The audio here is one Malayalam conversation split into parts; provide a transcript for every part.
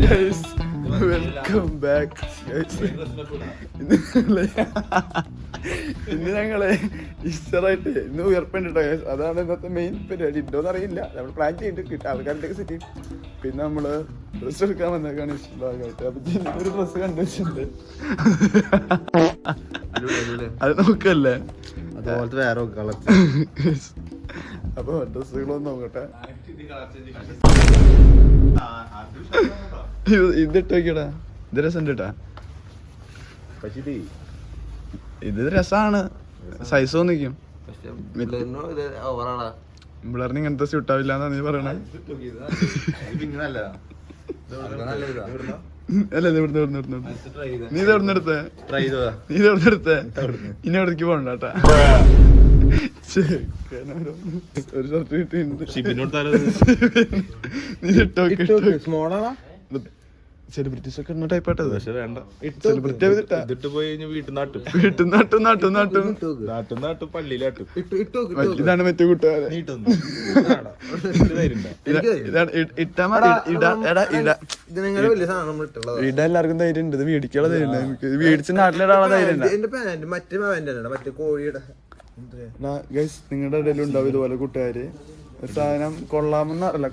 ഗൈസ് വെൽക്കം ബാക്ക് ഇന്ന് ഞങ്ങള് ഈസ്റ്ററായിട്ട് ഇന്ന് ഉയർപ്പുണ്ട് ഗൈസ്. അതാണ് ഇന്നത്തെ മെയിൻ പരിപാടി. ഉണ്ടോന്ന് അറിയില്ല, നമ്മൾ പ്ലാൻ ചെയ്തിട്ട് കിട്ടും ആൾക്കാരുടെ സെറ്റ് ചെയ്യും. പിന്നെ നമ്മള് ഡ്രസ് എടുക്കാൻ വന്നേക്കാണ് ഇഷ്ടമായിട്ട്. അപ്പൊ ഒരു ഡ്രസ് കണ്ടുവച്ചിട്ടുണ്ട്, അത് നോക്കല്ലേ അതുപോലത്തെ വേറെ കളർ. അപ്പൊ ഡ്രസ്സുകളൊന്നും നോക്കട്ടെ. ഇതിട്ട് നോക്കിയടാ, ഇത് രസം കേട്ടാ. ഇത് രസാണ്, സൈസ് തോന്നിക്കും. ബ്ലറിന് ഇങ്ങനത്തെ സ്യൂട്ടാവില്ല എന്നാ നീ പറയണേ. അല്ല നീ ഇതെവിടുന്നെടുത്തേ ഇനി എവിടേക്ക് പോകണ്ട കേട്ടാ. ഒരു ഷർട്ട് കിട്ടിയിട്ടുണ്ട്. സെലിബ്രിറ്റീസ് ഒക്കെ ഇന്ന ടൈപ്പ് ആയിട്ടത്. സെലിബ്രിറ്റി ഇതാണ് മറ്റേ കൂട്ടുകാരെ. ഇട എല്ലാവർക്കും ധൈര്യം ഉണ്ട്. ഇത് മേടിക്കാനുള്ള ധൈര്യം ഉണ്ട്. മേടിച്ച് നാട്ടിലിടാനുള്ള ധൈര്യം ഉണ്ട്. നിങ്ങളുടെ ഇടയിൽ ഉണ്ടാവും ഇതുപോലെ കൂട്ടുകാര്. സാധനം കൊള്ളാമെന്ന് അറിയില്ല,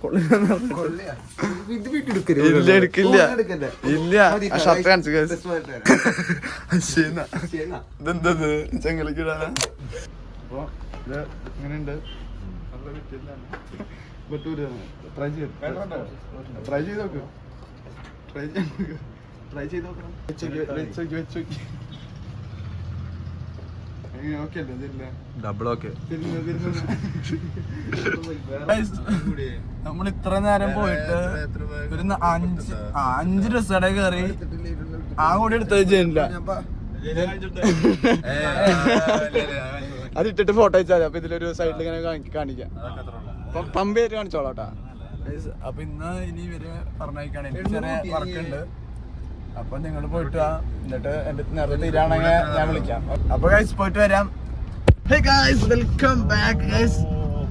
ഇല്ല എടുക്കില്ല, ഇല്ല. ഷർട്ട് കാണിച്ചു ഇതെന്തത് ചെങ്ങലക്ക് ഇടാനാ. അപ്പൊ ഇത് ഇങ്ങനെയുണ്ട്. ട്രൈ ചെയ്ത് നോക്ക്, നമ്മൾ ഇത്ര നേരം പോയിട്ട് ഒരു 5 ഡ്രസ് കടയിൽ കയറി ആ കൂടി എടുത്തത് ചെയ്യണില്ല. അത് ഇട്ടിട്ട് ഫോട്ടോ വെച്ചാൽ അപ്പൊ ഇതിലൊരു സൈഡിൽ ഇങ്ങനെ കാണിക്കാം. പമ്പ് ചെയ്തിട്ട് കാണിച്ചോളാം കേട്ടാ. അപ്പൊ ഇനി ഇവര് പറഞ്ഞേക്കാണ്, എനിക്ക് ചെറിയ വർക്ക് ഉണ്ട്. അപ്പൊ നിങ്ങൾ പോയിട്ട് വാ, എന്നിട്ട് എന്റെ നേരത്തെ തീരാണെങ്കിൽ ഞാൻ വിളിക്കാം. അപ്പൊ ഗൈസ് പോയിട്ട് വരാം. Hey guys, welcome back guys.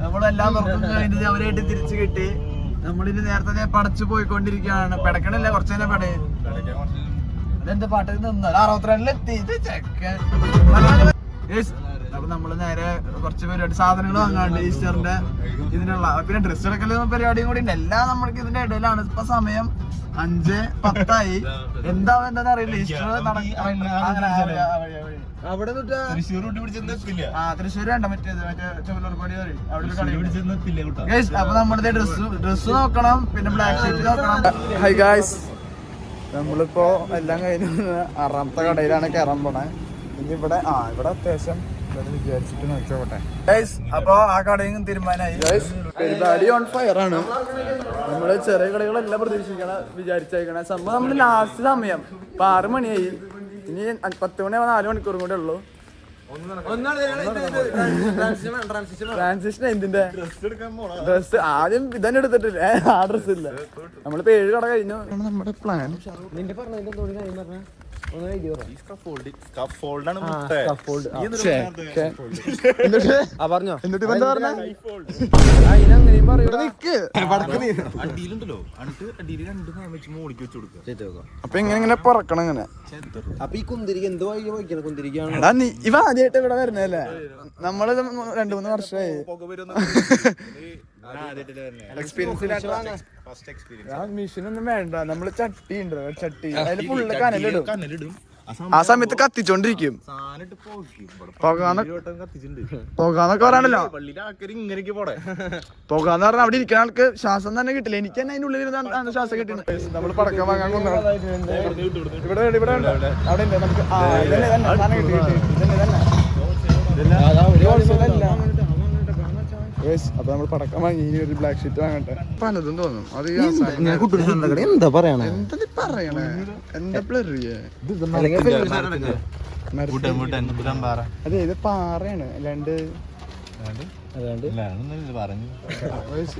നമ്മളെല്ലാം വർക്കും കഴിഞ്ഞ് അവരായിട്ട് തിരിച്ചു കിട്ടി. നമ്മളിനി നേരത്തെ പടച്ചു പോയിക്കൊണ്ടിരിക്കുകയാണ്. പെടക്കണില്ല, കുറച്ചു നേരം പടയും. അതെന്താ പാട്ട് നിന്ന് 62-ലെത്തി ചെക്കൻ. അപ്പൊ നമ്മള് നേരെ കുറച്ച് പരിപാടി സാധനങ്ങൾ വാങ്ങാണ്ട് ഈസ്റ്ററിന്റെ ഇതിനുള്ള, പിന്നെ ഡ്രസ് എടുക്കൽ പരിപാടിയും കൂടി ഉണ്ട്. എല്ലാം നമ്മൾക്ക് ഇതിന്റെ ഇടയിലാണ്. ഇപ്പൊ സമയം 5:10 എന്താവും എന്താന്ന് അറിയില്ല. ഈസ്റ്റർ തൃശ്ശൂർ വേണ്ട, മറ്റേ ചുവലൂർപ്പാടി അവിടെ. അപ്പൊ നമ്മുടെ ഡ്രസ് നോക്കണം, പിന്നെ ബ്ലാക്ക് ഷീറ്റ് നോക്കണം. ഹൈ ഗായ്സ്, നമ്മളിപ്പോ എല്ലാം കഴിഞ്ഞ് 6ാമത്തെ കടയിലാണ് കയറാൻ പോണേ. ഇനി ഇവിടെ അത്യാവശ്യം വിചാരിച്ചിട്ട് നോക്കിയോട്ടെ ഗൈസ്. അപ്പൊ ആ കടയും തീരുമാനമായി ഗൈസ്. പരിപാടി ഓൺ ഫയർ ആണ്. നമ്മള് ചെറിയ കടകളെല്ലാം വിചാരിച്ചേക്കണ സംഭവം. നമ്മള് ലാസ്റ്റ് സമയം ഇപ്പൊ 6 മണിയായി. ഇനി 10 മണിയാവുമ്പോൾ 4 മണിക്കൂറും കൂടെ ഉള്ളൂ. ട്രാൻസിഷൻ എന്തിന്റെ ഡ്രസ് ആദ്യം ഇതന്നെ എടുത്തിട്ടില്ല, ആ ഡ്രസ് ഇല്ല. നമ്മളിപ്പോ 7 കട കഴിഞ്ഞു. നമ്മുടെ പ്ലാൻ അപ്പൊ ഇങ്ങനെ പറക്കണം ഇങ്ങനെ. അപ്പൊ ഈ കുന്തിരിക്ക എന്തോ കുന്തിരിക്കാണ്. ഇവ ആദ്യമായിട്ട് ഇവിടെ വരുന്നല്ലേ. നമ്മള് 2-3 വർഷമായി മിഷനൊന്നും വേണ്ട. നമ്മള് ചട്ടി ഉണ്ട്, ചട്ടി അതിൽ ഫുള്ള് കനലിടും. ആ സമയത്ത് കത്തിച്ചോണ്ടിരിക്കും. പോകാന്നൊക്കെ പറയാനല്ലോ. പോകാന്ന് പറഞ്ഞാൽ അവിടെ ഇരിക്കുന്ന ആൾക്ക് ശ്വാസം തന്നെ കിട്ടില്ല. എനിക്ക് തന്നെ അതിന്റെ ഉള്ളിൽ ഇരുന്ന് ശ്വാസം കിട്ടില്ല. നമ്മള് പടക്കം വാങ്ങാൻ ഇവിടെ അവിടെ ഉണ്ട് നമുക്ക്. അപ്പൊ നമ്മൾ പടക്കം വാങ്ങി ഇനി ഒരു ബ്ലാക്ക് ഷീറ്റ് വാങ്ങട്ടെ. പലതും തോന്നും. അത് എന്താ പറയണേ, എന്താ പറയണേ, എന്താ പ്ലറിയേ. അതെ, ഇത് പാറയാണ്.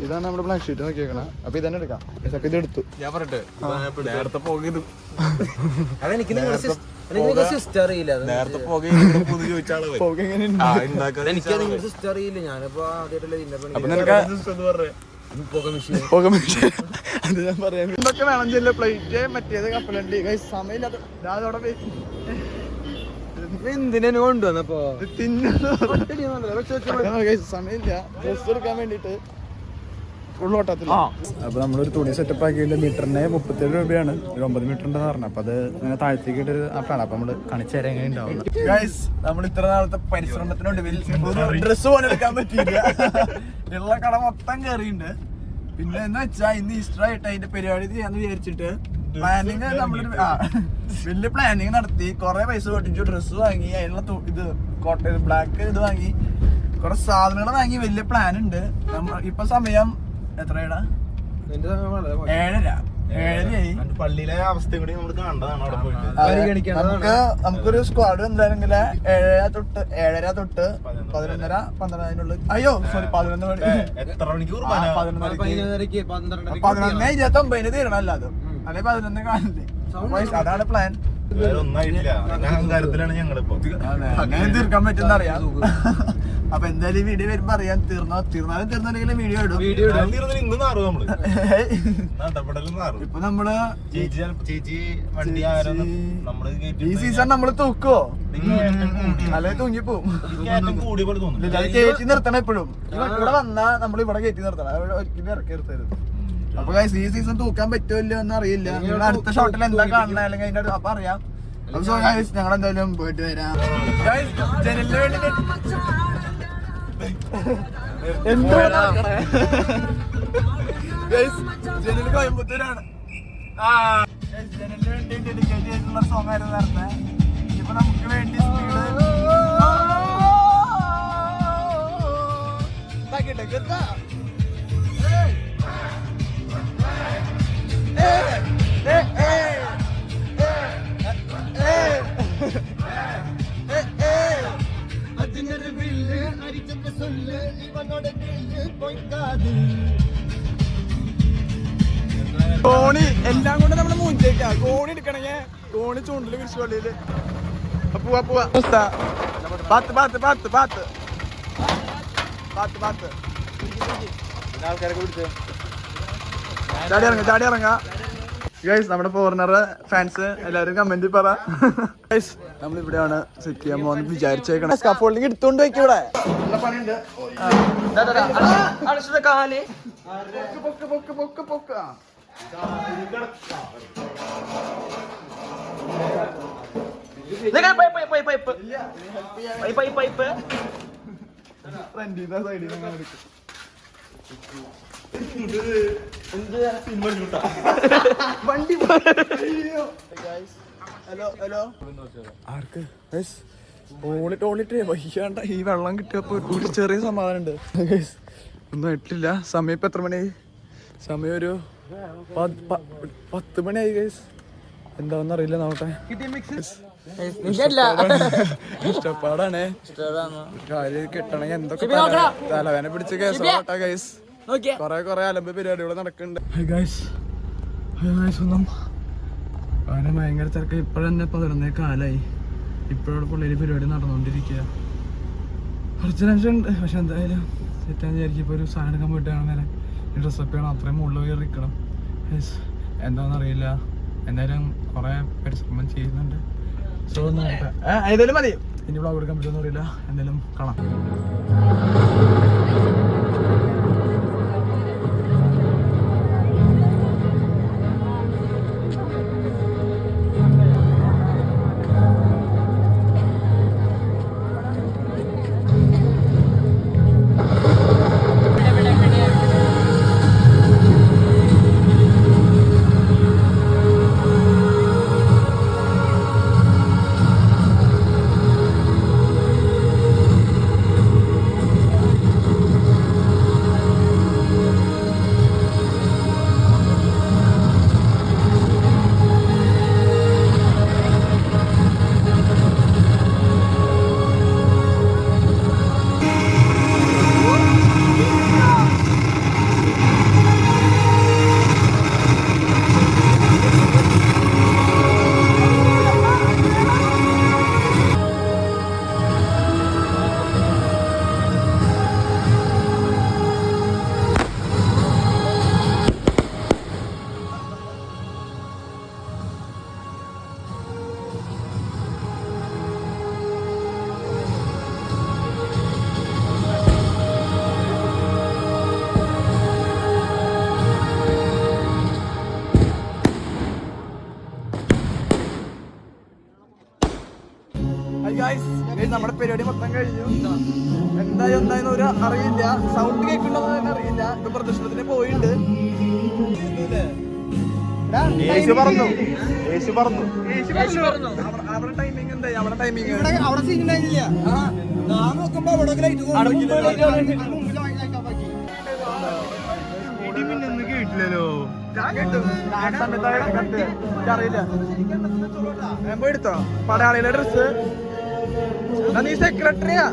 ഇതാണ് നമ്മുടെ ബ്ലാക്ക് ഷീറ്റ് നോക്കിയേക്കണ. അപ്പൊ ഇതന്നെ എടുക്കാം. അപ്പൊ ഇത് എടുത്തു. ഞാൻ പറയട്ടെ, നേരത്തെ പോകരുത്. നേരത്തെ പോക അത് ഞാൻ പറയാം. എന്തൊക്കെ വേണം ചെല്ല പ്ലേറ്റ് മറ്റേത് കപ്പലണ്ടി സമയമില്ലാത്ത അതോടെ എന്തിനു കൊണ്ടുവന്നപ്പോ സമയമില്ല ഡ്രസ് എടുക്കാൻ വേണ്ടിട്ട് ഉള്ളോട്ടത്തില്ല. അപ്പൊ നമ്മളൊരു തുണി സെറ്റപ്പ് ആക്കിയിട്ട് മീറ്ററിന് 37 രൂപയാണ്. ഒരു 9 മീറ്റർ ഉണ്ടെന്ന് പറഞ്ഞു. അപ്പൊ അത് ഇങ്ങനെ താഴ്ത്തേക്ക് ഇട്ടൊരു ആപ്പാണ്. അപ്പൊ നമ്മള് കാണിച്ചുതരാൻ എങ്ങനെ ഉണ്ടാവും. നമ്മൾ ഇത്ര നാളത്തെ പരിശ്രമത്തിനൊടുവിൽ ഡ്രസ് പോലും എടുക്കാൻ പറ്റിയില്ല. ഉള്ള കട മൊത്തം കയറിയിട്ടുണ്ട്. പിന്നെ എന്ന് വെച്ചാ ഇന്ന് ഈസ്റ്റർ ആയിട്ട് അതിന്റെ പരിപാടി ചെയ്യാന്ന് വിചാരിച്ചിട്ട് പ്ലാനിങ് നമ്മളൊരു വലിയ പ്ലാനിങ് നടത്തി. കുറെ പൈസ പൊട്ടിച്ചു, ഡ്രസ്സ് വാങ്ങി, അതിനുള്ള ഇത് കോട്ടൺ ബ്ലാക്ക് ഇത് വാങ്ങി, കുറെ സാധനങ്ങൾ വാങ്ങി. വലിയ പ്ലാൻ ഉണ്ട്. ഇപ്പൊ സമയം എത്രയാടാ? 7:30 പള്ളിയിലെ അവസ്ഥയും കൂടി നമ്മൾ കണ്ടതാണ് അവിടെ പോയിട്ട്. നമുക്കൊരു സ്ക്വാഡ് എന്തായാലും 7:30 തൊട്ട് 11:30 12 അയ്യോ സോറി 11 മണി. എത്ര മണിക്ക് 11:29 തീരണം. അല്ലാതെ അല്ലെ 11 കാണില്ലേ. അതാണ് പ്ലാൻ. അഹങ്കാരത്തിലാണ് ഞങ്ങളിപ്പോ. അങ്ങനെ തീർക്കാൻ പറ്റുന്ന അറിയാം. അപ്പൊ എന്തായാലും വീഡിയോ വരുമ്പോ അറിയാൻ. തീർന്നാലും തീർന്നില്ലെങ്കിലും വീഡിയോ ഇടും. ഇപ്പൊ നമ്മള് ഈ സീസൺ നമ്മള് തൂക്കോ അല്ലെ തൂങ്ങിപ്പോവും. കയറ്റി നിർത്തണം എപ്പോഴും. ഇവിടെ വന്നാ നമ്മൾ ഇവിടെ കയറ്റി നിർത്തണം. ഒരിക്കലും ഇറക്കി നിർത്തരുത്. അപ്പൊ ഈ സീസൺ തൂക്കാൻ പറ്റുമല്ലോ എന്ന് അറിയില്ല. നിങ്ങൾ അടുത്ത ഷോട്ടിൽ എന്താ കാണുന്നത് അല്ലെങ്കിൽ അതിന്റെ അപ്പൊ അറിയാം. ഞങ്ങൾ എന്തായാലും പോയിട്ട് വരാം. ജനലിന് വേണ്ടി ജനല് കോയമ്പത്തൂരാണ്. ജനലിന് വേണ്ടി ഡെഡിക്കേറ്റ് ചെയ്തിട്ടുള്ള സോങ് ആയിരുന്നു നേരത്തെ. ഇപ്പൊ നമുക്ക് വേണ്ടി കോണി എല്ലാം കൊണ്ട് നമ്മള് മൂഞ്ചേക്ക. കോണി എടുക്കണെങ്കിൽ കോണി ചൂണ്ടില് വിരിച്ചുപള്ളിയില് പോവാ പോവാ. ചാടി ഇറങ്ങാ. ഗൈസ് നമ്മുടെ ഫോറിനർ ഫാൻസ് എല്ലാവരും കമന്റിൽ പറ. ഗൈസ് നമ്മളിവിടെയാണ് സെറ്റ് ചെയ്യാൻ പോകുന്നത് വിചാരിച്ചേക്കണം. സ്കാഫോൾഡിങ് എടുത്തോണ്ട് വെക്കും. ഇവിടെ പണിയുണ്ട്. വണ്ടി ഹലോ ഹലോ ആർക്ക് ഓളിട്ട് വയ്യാണ്ട ഈ വെള്ളം കിട്ടിയപ്പോ ഒരു ചെറിയ സമാധാനം ഉണ്ട്. ഒന്നും ഇട്ടില്ല. സമയം ഇപ്പൊ എത്ര മണിയായി? സമയം ഒരു 10 മണിയായി. ഗൈസ് എന്താണെന്ന് അറിയില്ല. നോട്ടെ. ഇഷ്ടപ്പാടാണ്. കാര്യം കിട്ടണമെങ്കിൽ എന്തൊക്കെ തലവേന പിടിച്ച കേസാ ഗൈസ്. കൊറേ അലമ്പ് പരിപാടികൾ നടക്കുന്നുണ്ട്. ഒന്നും കാരണം ഭയങ്കര തിരക്ക്. ഇപ്പഴന്നെ 11 കാലായി. ഇപ്പോഴവിടെ പിള്ളേര് പരിപാടി നടന്നുകൊണ്ടിരിക്കുക. കുറച്ച് ടെൻഷൻ ഉണ്ട്. പക്ഷെ എന്തായാലും സെറ്റാന്ന് വിചാരിക്കും. ഇപ്പോൾ ഒരു സാധനം എടുക്കാൻ പോയിട്ട് കാണുന്നേരം ഈ ഡ്രസ്സൊക്കെ വേണം. അത്രയും മുകളിൽ കയറി നിൽക്കണം. എന്താണെന്നറിയില്ല. എന്തായാലും കുറേ പരിശ്രമം ചെയ്യുന്നുണ്ട്. സോ ഏതായാലും മതി. ഇനി വ്ളോഗ് എടുക്കാൻ പറ്റുമെന്ന് അറിയില്ല. എന്തായാലും കാണാം. നമ്മുടെ പരിപാടി മൊത്തം കഴിഞ്ഞു. എന്തായെന്ന് ഒരു അറിയില്ല, സൗണ്ട് കേൾക്കണമെന്ന് തന്നെ അറിയില്ല. ഇപ്പൊ പ്രദർശനത്തിന് പോയിട്ടുണ്ട്. അവിടെ ടൈമിംഗ് എന്തായി? അവിടെ ടൈമിംഗ് അവിടെ സീൻ ഉണ്ടായിരുന്നില്ല. ഞാൻ നോക്കുമ്പോ അവിടെ കേട്ടില്ലല്ലോ. അറിയില്ല. പോയി എടുത്തോ പടയാളിയുടെ ഡ്രസ്? നീ സെക്രട്ടറിയാ?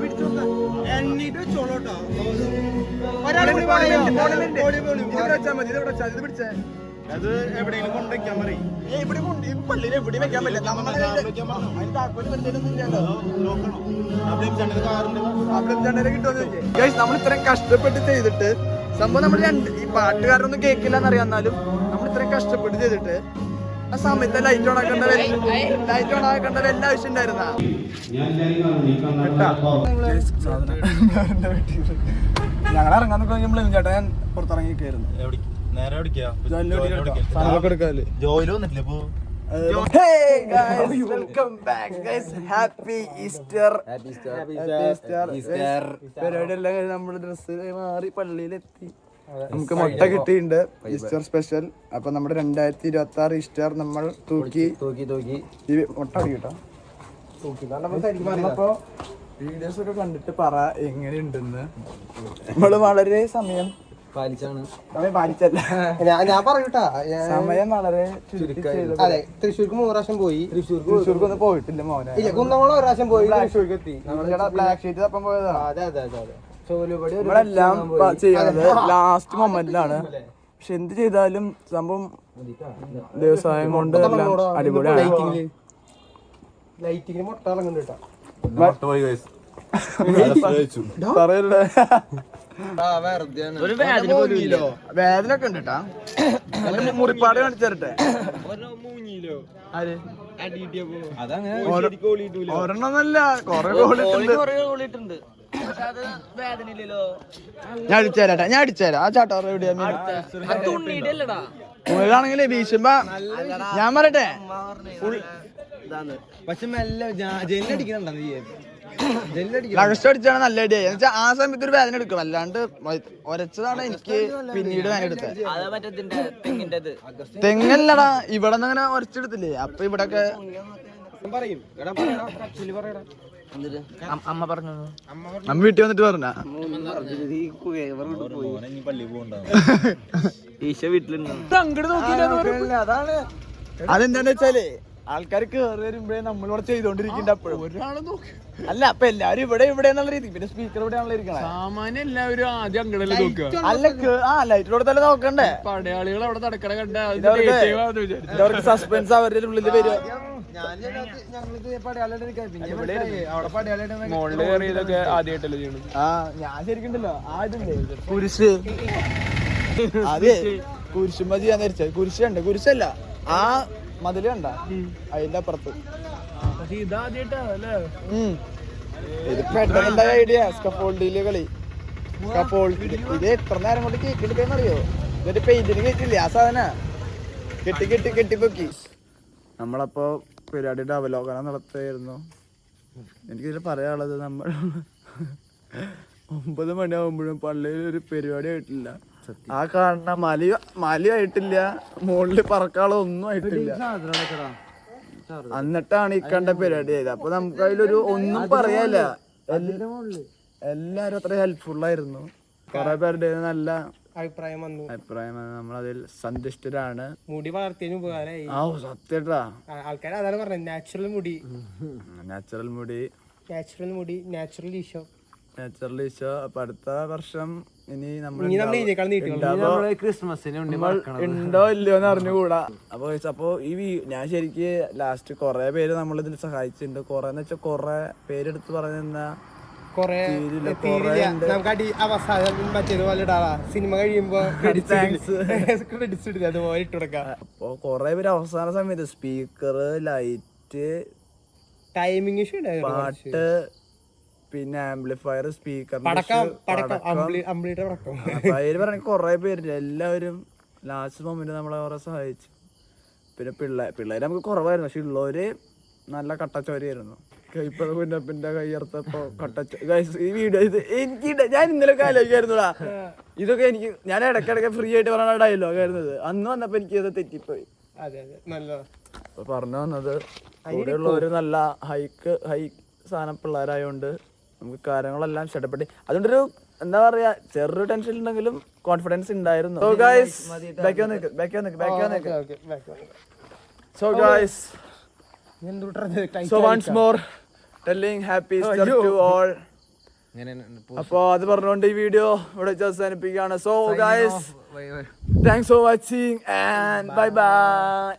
വെച്ചാൽ മതി. ഇത് വെച്ചാൽ ഇത് പിടിച്ചേ. അത് എവിടെയെങ്കിലും കൊണ്ടുവയ്ക്കാൻ പറയും. പള്ളിയിൽ എവിടെയും വെക്കാൻ പറ്റില്ല. നമ്മൾ ഇത്രയും കഷ്ടപ്പെട്ട് ചെയ്തിട്ട് സംഭവം നമ്മൾ ഈ പാട്ടുകാരൊന്നും കേൾക്കില്ല എന്നറിയാന്നാലും നമ്മൾ ഇത്രയും കഷ്ടപ്പെട്ട് ചെയ്തിട്ട് ആ സമയത്ത് ലൈറ്റ് ഓൺ ആക്കേണ്ട വല്ല ആവശ്യം ഉണ്ടായിരുന്ന ഞങ്ങൾ ഇറങ്ങാൻ നോക്കുമ്പോൾ ചേട്ടാ ഞാൻ പുറത്തിറങ്ങിക്കായിരുന്നു. ജോയില് വന്നിട്ടില്ല ഇപ്പൊ. Hey guys, welcome back guys. Happy Easter. പരിപാടിയെല്ലാം കഴിഞ്ഞ് നമ്മുടെ ഡ്രസ്സ് മാറി പള്ളിയിലെത്തി. നമുക്ക് മുട്ട കിട്ടിയിട്ടുണ്ട് ഈസ്റ്റർ സ്പെഷ്യൽ. അപ്പൊ നമ്മുടെ 2026 ഈസ്റ്റർ നമ്മൾ തൂക്കി ഈ മുട്ട കേട്ടോ. അപ്പൊ വീഡിയോസ് ഒക്കെ കണ്ടിട്ട് പറ എങ്ങനെയുണ്ടെന്ന്. നമ്മള് വളരെ സമയം പാലിച്ചല്ല, ഞാൻ പറയൂട്ടാ. സമയം വളരെ അതെ, തൃശ്ശൂർക്ക് 3 പ്രാവശ്യം പോയി. തൃശ്ശൂർക്കൊന്നും പോയിട്ടില്ല മോനെ. ഇല്ല, കുന്നംകുളം 1 പ്രാവശ്യം പോയി. തൃശ്ശൂർക്ക് എത്തി. ബ്ലാക്ക് ഷീറ്റ് തപ്പം പോയതാ. അതെ അതെ അതെ അതെ. ചോലുപടി നമ്മളെല്ലാം ചെയ്യുന്നത് ലാസ്റ്റ് മൊമെന്റിലാണ്. പക്ഷെ എന്ത് ചെയ്താലും സംഭവം ദിവസം കൊണ്ട് അടിപൊളിയാണ്. ലൈറ്റിങ്ങിന് മുട്ട ഇറങ്ങുന്നുണ്ട് കേട്ടോ. പറയല്ലേ, വേദന ഒക്കെ ഉണ്ട് കേട്ടാ. മുറിപ്പാട് കാണിച്ചു തരട്ടെ. ഒരെണ്ണമല്ല, കൊറേ ഗോളിട്ടുണ്ട്. ഞാൻ അടിച്ചുതരാം. ആ ചാട്ടോ എവിടെയാ മുകളിലാണെങ്കിലേ വീശുമ്പോ ഞാൻ പറയട്ടെ. പക്ഷെ മെല്ലെ ജെല്ലടിക്കണ ലഗസ്റ്റ് അടിച്ചാണ് നല്ല ഐഡിയ. എന്നുവെച്ചാൽ ആ സമയത്ത് ഒരു വേദന എടുക്കും. അല്ലാണ്ട് ഒരച്ചതാണ് എനിക്ക് പിന്നീട് വേദന എടുത്തത്. തെങ്ങല്ലടാ, ഇവിടെ നിന്ന് അങ്ങനെ ഒരച്ചെടുത്തില്ലേ. അപ്പൊ ഇവിടൊക്കെ അമ്മ വീട്ടിൽ വന്നിട്ട് പറഞ്ഞ അതാണ്. അതെന്താന്ന് വെച്ചാലേ ആൾക്കാർ കേറി വരുമ്പോഴേ നമ്മളിവിടെ ചെയ്തോണ്ടിരിക്കണ്ട. അപ്പോഴും അല്ല, അപ്പൊ എല്ലാരും ഇവിടെ എന്നുള്ള രീതി. പിന്നെ സ്പീക്കർ ഇവിടെയാണല്ലോ ഇരിക്കണേ. സാമാന്യം എല്ലാവരും ആദ്യം അങ്ങടല്ലേ നോക്കുക. അല്ല, ലൈറ്റിലൂടെ തന്നെ നോക്കണ്ടേ. പടയാളികൾ അവിടെ നടക്കണ കണ്ട ഇവർക്ക് സസ്പെൻസ് അവരുടെ ഉള്ളിൽ വരും. മോളില് കയറിയതൊക്കെ ആദ്യമായിട്ടല്ലേ ചെയ്യണം. ഞാൻ ശരിക്കുണ്ടല്ലോ ആദ്യല്ലേ കുരിശ്. അതെ, കുരിശുമ്പ ചെയ്യാൻ ധരിച്ചത്. കുരിശുണ്ട്, കുരിശല്ല ആ മതില് കണ്ട അതിന്റെ അപ്പുറത്ത്. ഇത് പെട്ടെന്നുണ്ടായ ഐഡിയ. സ്കഫോൾഡിലെ കളി. ഇത് എത്ര നേരം കൊണ്ട് കേക്കെടുക്കാന്നറിയോ? ഇതൊരു പെയിന്റിന് കേട്ടില്ലേ ആ സാധന. കെട്ടിപ്പൊക്കി. നമ്മളപ്പോ പരിപാടിയുടെ അവലോകനം നടത്തുകയായിരുന്നു. എനിക്കിതിൽ പറയാനുള്ളത്, നമ്മൾ 9 മണിയാകുമ്പോഴും പള്ളിയിൽ ഒരു പരിപാടി ആയിട്ടില്ല. ആ കാണുന്ന മലയായിട്ടില്ല, മുകളിൽ പറക്കാളോ ഒന്നും ആയിട്ടില്ല. എന്നിട്ടാണ് ഈ കണ്ട പരിപാടി ചെയ്തത്. അപ്പൊ നമുക്ക് അതിലൊരു ഒന്നും പറയാല്ല. എല്ലാരും അത്ര ഹെൽപ്ഫുൾ ആയിരുന്നു. കുറെ പേരുടെ നല്ല അഭിപ്രായം വന്നു. നമ്മളതിൽ സന്തുഷ്ടരാണ്. മുടി വളർത്തിയതിന് ഉപകാരമായി. സത്യട്ടാ, ആൾക്കാർ അതാണ് പറഞ്ഞത്. നാച്ചുറൽ മുടി, നാച്ചുറൽ ഈശോ. അപ്പൊ അടുത്ത വർഷം ഇനി നമ്മൾ ക്രിസ്മസിന് ഉണ്ടോ ഇല്ലയോ എന്ന് അറിഞ്ഞുകൂടാ. അപ്പൊ ഞാൻ ശരിക്ക് ലാസ്റ്റ് കൊറേ പേര് നമ്മളിതിൽ സഹായിച്ചിട്ടുണ്ട്. കൊറേന്ന് വെച്ചാൽ കൊറേ പേരെടുത്ത് പറഞ്ഞ സിനിമ കഴിയുമ്പോ അതുപോലെ ഇട്ടുകൊടുക്കാം. അപ്പൊ കൊറേ പേര് അവസാന സമയത്ത് സ്പീക്കർ, ലൈറ്റ്, ടൈമിംഗ് ഇഷ്യൂ, പാട്ട്, പിന്നെ ആംപ്ലിഫയർ, സ്പീക്കർ, പേര് പറഞ്ഞ കൊറേ പേര്. എല്ലാവരും ലാസ്റ്റ് മൊമെന്റ് നമ്മളെ കുറെ സഹായിച്ചു. പിന്നെ പിള്ളേര് നമുക്ക് കുറവായിരുന്നു. പക്ഷെ ഉള്ളവര് നല്ല കട്ടച്ചോരയായിരുന്നു. ഇപ്പൊ കുഞ്ഞപ്പിന്റെ കയ്യർത്തപ്പോ ഈ വീഡിയോ ഇത് എനിക്ക് ഞാൻ ഇന്നലെ ആലോചിക്കായിരുന്നുടാ ഇതൊക്കെ എനിക്ക് ഞാൻ ഇടയ്ക്കിടയ്ക്ക് ഫ്രീ ആയിട്ട് പറഞ്ഞ ഡയലോഗ് ആയിരുന്നത് അന്ന് വന്നപ്പോ എനിക്ക് ഇത് തെറ്റിപ്പോയി. അതെ അതെ നല്ലതാ. പറഞ്ഞു വന്നത് കൂടെയുള്ള ഒരു നല്ല ഹൈ സാധനം പിള്ളേരായോണ്ട് നമുക്ക് കാര്യങ്ങളെല്ലാം ഇഷ്ടപ്പെട്ട് അതുകൊണ്ടൊരു എന്താ പറയാ ചെറിയൊരു ടെൻഷൻ ഉണ്ടെങ്കിലും കോൺഫിഡൻസ് ഉണ്ടായിരുന്നു. So guys, back on the So guys, so once more telling happy Easter to all. അപ്പൊ അത് പറഞ്ഞുകൊണ്ട് ഈ വീഡിയോ ഇവിടെ അവസാനിപ്പിക്കുകയാണ്. So guys, thanks for watching and bye bye.